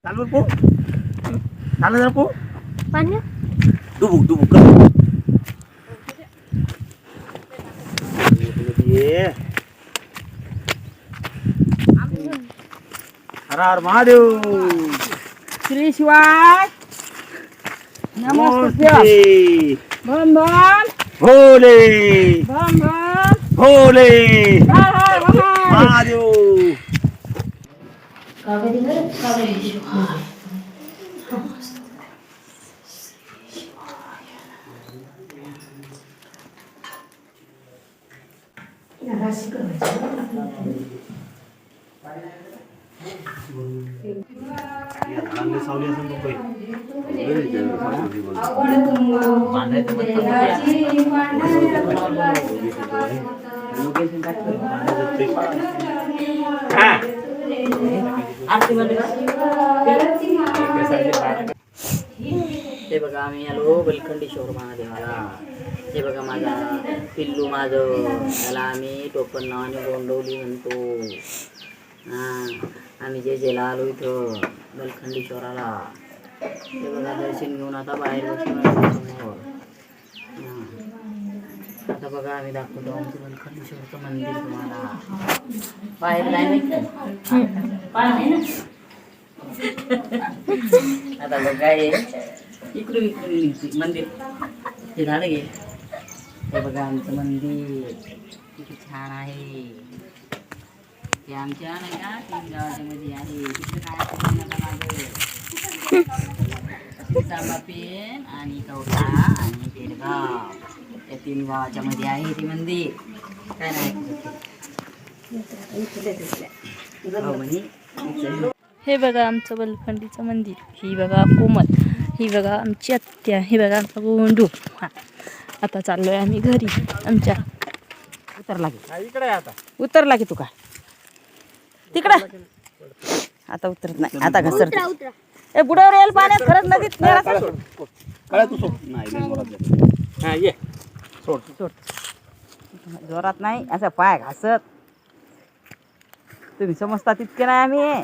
चालू पो चालू जरा पो पाणी डुबुक डुबुक कर ये हर हर महादेव श्री शिवाय नमस्ते भम भम भोले भम भम भोले हर हर महादेव महादेव सावली असेल हे बघा आम्ही आलो बलखंडेश्वर महादेवाला. हे बघा माझा पिल्लू माझं, त्याला आम्ही टोपण नावाने गोंडवली म्हणतो. आम्ही जेला आलो इथं बलखंडेश्वराला. हे बघा दर्शन घेऊन आता बाहेर बसलो. आता बघा आम्ही दाखवतो आमचं बलखंडेश्वरचं मंदिर तुम्हाला. बाहेर नाही आता बघा इकडून इकडून मंदिर हे झालं गे. हे बघा आमचं मंदिर किती छान आहे. ते आमच्या नाही का 3 गावाच्या मध्ये आहे. तिकडे काय सामापेन आणि कवठा आणि पेडगाव या 3 गावाच्या मध्ये आहे ते मंदिर. काय नाही हे बघा आमचं बलखंडीचं मंदिर. ही बघा कोमल, ही बघा आमची आत्या, ही बघा आमचा गोंडू. आता चाललोय आम्ही घरी आमच्या. उतरला की इकडे आता उतरला की तू काय तिकडं आता उतरत नाही. आता घसरत ए बुडावर येईल पाण्यात. खरंच नदीत काय तू सोड नाही हा ये सोड सोड. जोरात नाही असं पाय घासत. तुम्ही समजता तितके नाही आम्ही.